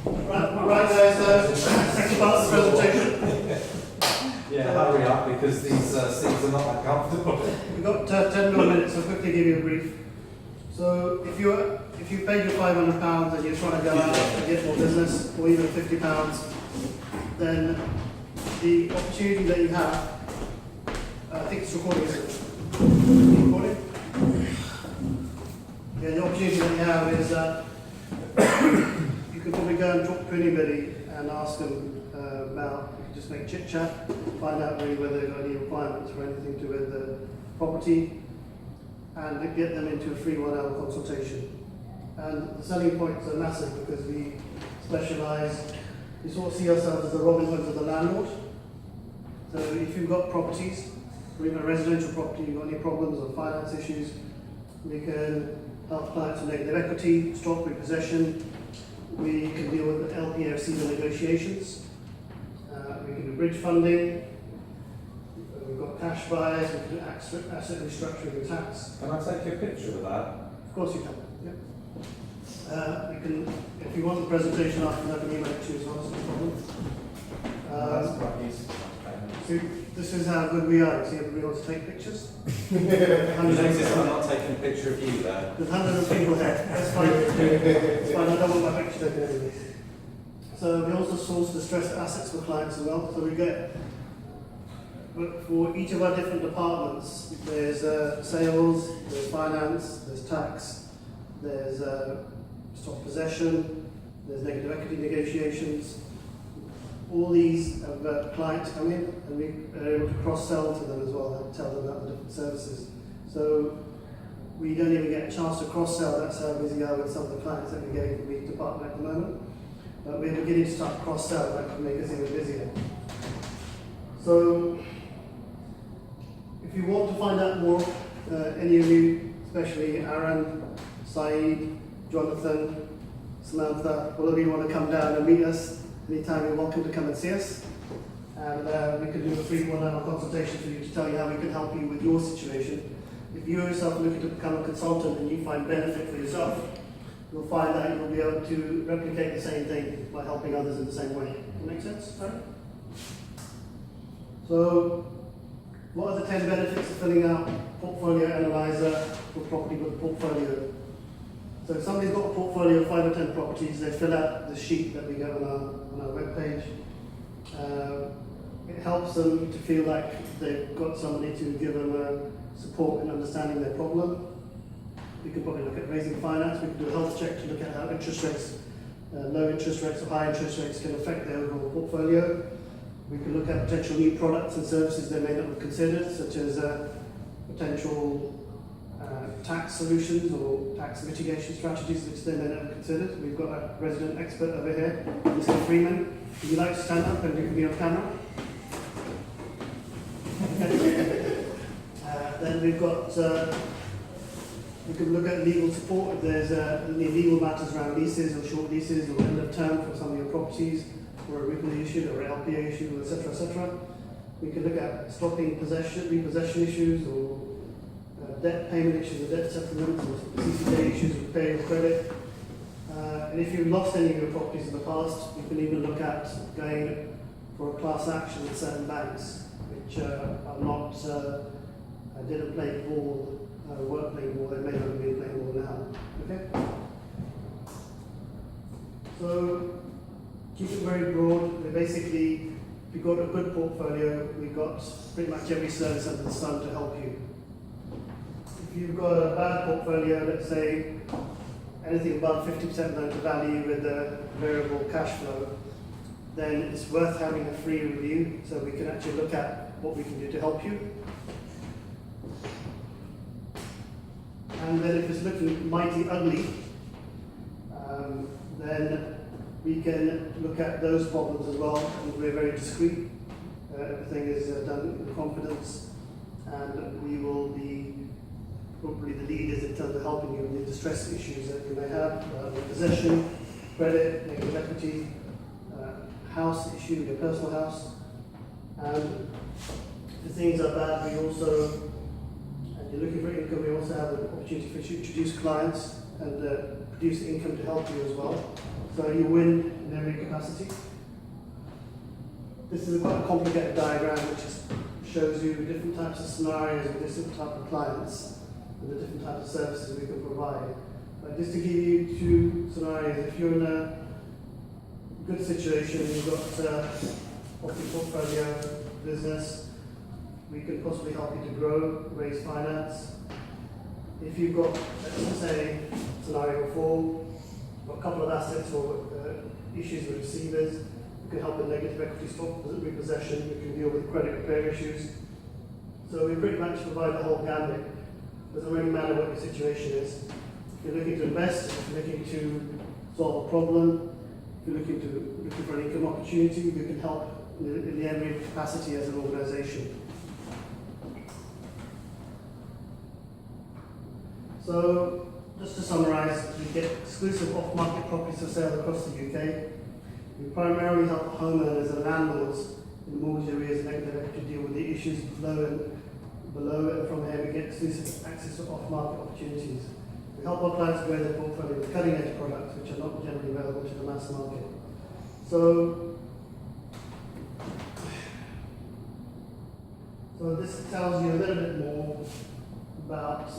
Right guys, second part of the presentation. Yeah, hurry up because these seats are not that comfortable. We've got 10 more minutes, I'll quickly give you a brief. So if you paid your £500 and you're trying to go out and get more business, or even £50, then the opportunity that you have, I think it's recording, isn't it? Recording? Yeah, the opportunity that you have is that you can probably go and talk to anybody and ask them about, you can just make chit chat, find out really whether they've got any requirements or anything to with the property, and get them into a free 1 hour consultation. And the selling points are massive because we specialise, we sort of see ourselves as the Robin Hoods of the landlord. So if you've got properties, or even a residential property, you've got any problems or finance issues, we can help clients with negative equity, stop repossession. We can deal with LPFC negotiations. We can do bridge funding. We've got cash buyers. We can do asset restructuring and tax. Can I take a picture of that? Of course you can. Yep. We can, if you want the presentation after, I can email it to you as well. That's no problem. That's quite useful. So this is how good we are. See, everybody wants to take pictures. You notice I'm not taking a picture of you there. There's hundreds of people here. That's fine. It's fine. I don't want my picture taken anyway. So we also source distressed assets for clients as well. So we get, but for each of our different departments, there's sales, there's finance, there's tax, there's stock possession, there's negative equity negotiations. All these have clients come in, and we are able to cross-sell to them as well and tell them about the different services. So we don't even get a chance to cross-sell. That's how busy we are with some of the clients that we're getting from each department at the moment. But we're beginning to start cross-sell. That could make us even busier. So if you want to find out more, any of you, especially Aaron, Saeed, Jonathan, Samantha, all of you want to come down and meet us, anytime you're welcome to come and see us. And we can do a free 1 hour consultation for you to tell you how we can help you with your situation. If you yourself are looking to become a consultant and you find benefit for yourself, you'll find that you'll be able to replicate the same thing by helping others in the same way. Does that make sense? Sorry? So, what are the 10 benefits of filling out portfolio analyzer for property with a portfolio? So if somebody's got a portfolio of 5 or 10 properties, they fill out the sheet that we get on our webpage. It helps them to feel like they've got somebody to give them support in understanding their problem. We can probably look at raising finance. We can do a health check to look at how interest rates, low interest rates or high interest rates can affect their overall portfolio. We can look at potential new products and services they may not have considered, such as potential tax solutions or tax mitigation strategies which they may not have considered. We've got a resident expert over here, Mr. Freeman. Would you like to stand up and you can be on camera? Then we've got, we can look at legal support if there's any legal matters around leases or short leases or end of term for some of your properties, or a Ripley issue or LPA issue, etc., etc. We can look at stopping repossession issues or debt payment issues or debt settlements or CCJ issues with pay or credit. And if you've lost any of your properties in the past, you can even look at going for a class action with certain banks, which are not, didn't play ball, weren't playing ball, they may not be playing ball now. Okay? So, keep it very broad. We're basically, if you've got a good portfolio, we've got pretty much every service under the sun to help you. If you've got a bad portfolio, let's say anything above 50% loan to value with a variable cash flow, then it's worth having a free review so we can actually look at what we can do to help you. And then if it's looking mighty ugly, then we can look at those problems as well. And we're very discreet. Everything is done with confidence, and we will be probably the leaders in terms of helping you with the distress issues that you may have, possession, credit, negative equity, house issue, your personal house. And if things are bad, we also, and you're looking for income, we also have an opportunity for you to introduce clients and produce income to help you as well. So you win in every capacity. This is quite a complicated diagram which shows you different types of scenarios with different types of clients and the different types of services we can provide. But just to give you two scenarios, if you're in a good situation, you've got property portfolio, business, we can possibly help you to grow, raise finance. If you've got, let's say, scenario 4, got a couple of assets or issues with receivers, you can help with negative equity stock repossession, you can deal with credit repair issues. So we pretty much provide the whole gambit. It doesn't really matter what your situation is. If you're looking to invest, if you're looking to solve a problem, if you're looking for an income opportunity, we can help in every capacity as an organisation. So, just to summarise, we get exclusive off-market properties for sale across the UK. We primarily help homeowners and landlords in mortgage arrears and negative equity deal with the issues below, and from here we get exclusive access to off-market opportunities. We help our clients grow their portfolio with cutting-edge products which are not generally available to the mass market. So this tells you a little bit more about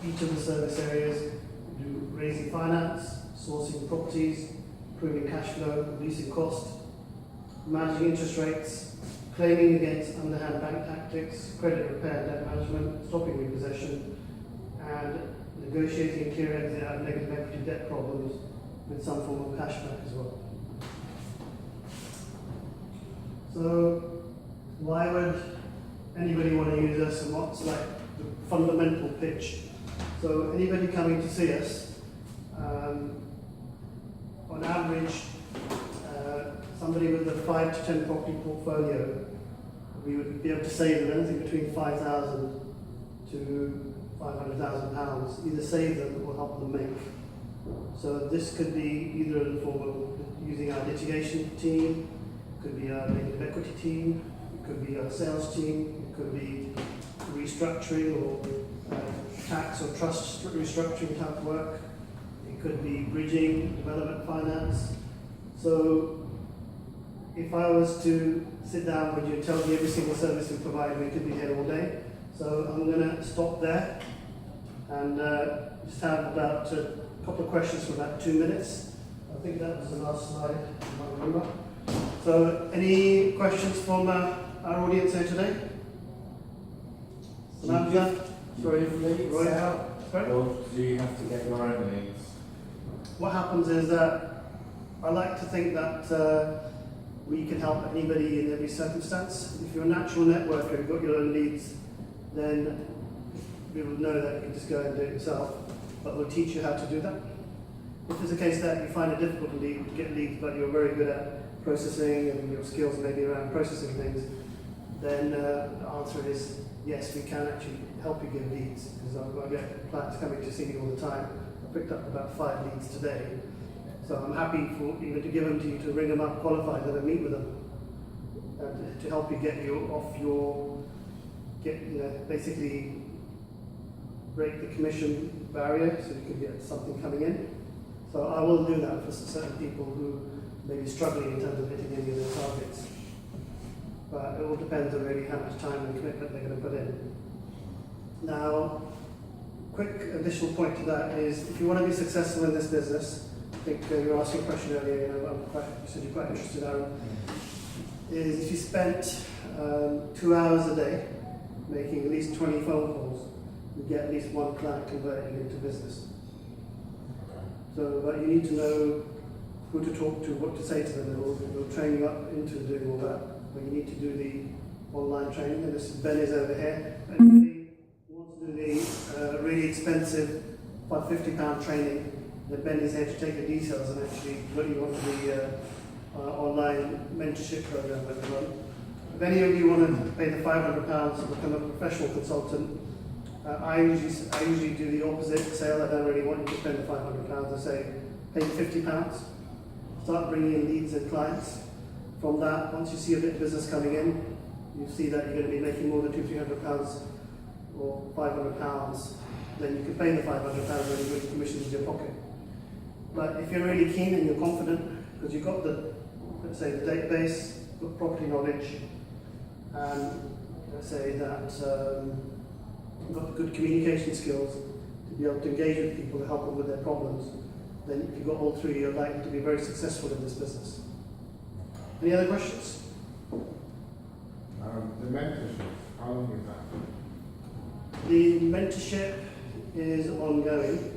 each of the service areas. We do raising finance, sourcing properties, improving cash flow, reducing cost, managing interest rates, claiming against underhand bank tactics, credit repair, debt management, stopping repossession, and negotiating and clear exit out of negative equity debt problems with some form of cashback as well. So why would anybody want to use us, and what's like the fundamental pitch? So anybody coming to see us, on average, somebody with a 5 to 10 property portfolio, we would be able to save them anything between £5,000 to £500,000, either save them or help them make. So this could be either in the form of using our litigation team, it could be our negative equity team, it could be our sales team, it could be restructuring or tax or trust restructuring type work, it could be bridging, development finance. So if I was to sit down with you and tell you every single service we provide, we could be here all day. So I'm going to stop there and just have about a couple of questions for about 2 minutes. I think that was the last slide, if I remember. So any questions from our audience here today? Samantha? Sorry, leads Roy? out? Sorry? Or do you have to get your own leads? What happens is that I like to think that we can help anybody in every circumstance. If you're a natural networker, you've got your own leads, then we will know that you can just go and do it yourself, but we'll teach you how to do that. If it's a case that you find it difficult to get leads, but you're very good at processing and your skills maybe around processing things, then the answer is yes, we can actually help you get leads, because I get clients coming to see me all the time. I picked up about 5 leads today. So I'm happy for even to give them to you, to ring them up, qualify them and meet with them, and to help you get you off your, basically break the commission barrier so you can get something coming in. So I will do that for certain people who may be struggling in terms of hitting any of their targets. But it all depends on really how much time and commitment they're going to put in. Now, quick additional point to that is, if you want to be successful in this business, I think you were asking a question earlier, you said you're quite interested, Aaron, is if you spent 2 hours a day making at least 20 phone calls, you get at least 1 client converting into business. So, but you need to know who to talk to, what to say to them, they'll train you up into doing all that, but you need to do the online training, and this is Benny's over here. Anybody wants to do the really expensive £50 training, then Benny's here to take the details and actually put you onto the online mentorship program that we run. If any of you want to pay the £500 to become a professional consultant, I usually do the opposite, say I don't really want you to spend the £500, I say pay £50, start bringing in leads and clients. From that, once you see a bit of business coming in, you see that you're going to be making more than £200-300 or £500, then you can pay the £500 and you put commissions in your pocket. But if you're really keen and you're confident, because you've got the, let's say, the database, got property knowledge, and let's say that you've got the good communication skills to be able to engage with people to help them with their problems, then if you've got all three, you're likely to be very successful in this business. Any other questions? The mentorship, how long is that? The mentorship is ongoing.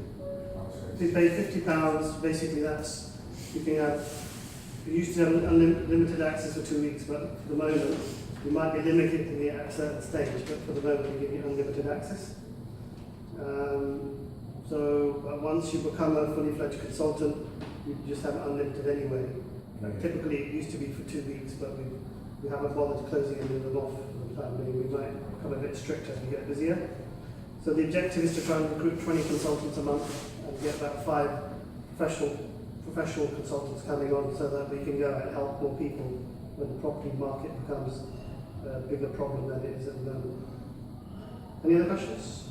If you pay £50, basically that's, you can have, you used to have unlimited access for 2 weeks, but for the moment, you might be limited to the at a certain stage, but for the moment we give you unlimited access. But once you become a fully fledged consultant, you just have it unlimited anyway. Typically it used to be for 2 weeks, but we haven't bothered closing any of them off for the time being. We might become a bit stricter as we get busier. So the objective is to try and recruit 20 consultants a month and get about 5 professional consultants coming on so that we can go and help more people when the property market becomes a bigger problem than it is at the moment. Any other questions?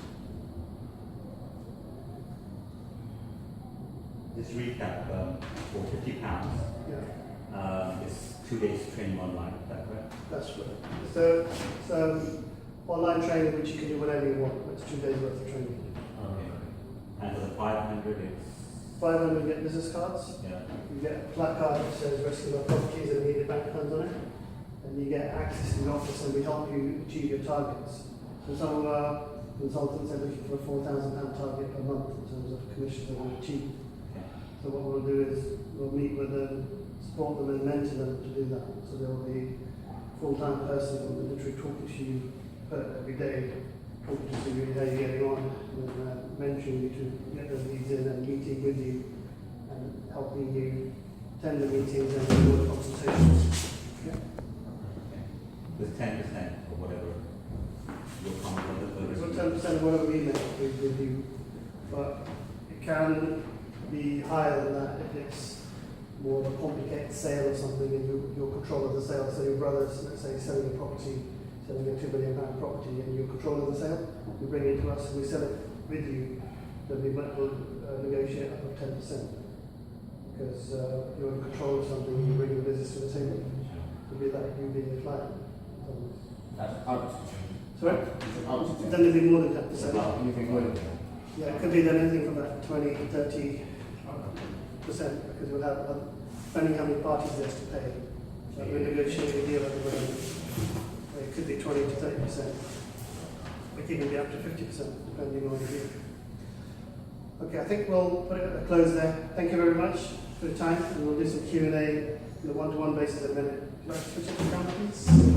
Just recap, for £50, Yeah, it's 2 days training online, is that correct? that's right. So online training which you can do whenever you want. It's 2 days worth of training. Okay. And for the 500, it's 500 get business cards. yeah. You get a placard that says rescue our properties and immediate bank funds on it. And you get access to the office and we help you achieve your targets. So some of our consultants are looking for a £4,000 target per month in terms of commissions they want to achieve. Okay. So what we'll do is we'll meet with them, support them and mentor them to do that. So there will be a full-time person who will literally talk to you every day, talking to you how you're getting on, and mentoring you to get those leads in and meeting with you and helping you attend the meetings and do all the consultations. Yeah. Okay. With 10% or whatever will come from the So 10% of whatever we make with you, but it can be higher than that if it's more of a complicated sale or something and you're control of the sale. So your brother's, let's say, selling a property, selling a £2 million property and you're control of the sale, you bring it to us and we sell it with you, then we might negotiate up to 10%. Because you're in control of something, you bring the business to the table. It would be like you being the client. That's up to Sorry? It's up to Then it'd be more than 10%. Anything with it? Yeah, it could be then anything from about 20 to 30%, because we'll have, depending how many parties there's to pay. So we're negotiating a deal at the moment. It could be 20 to 30%. It can even be up to 50%, depending on the deal. Okay, I think we'll put it at a close there. Thank you very much for your time, and we'll do some Q&A on a one-to-one basis in a minute. Would you like to switch up the camera, please?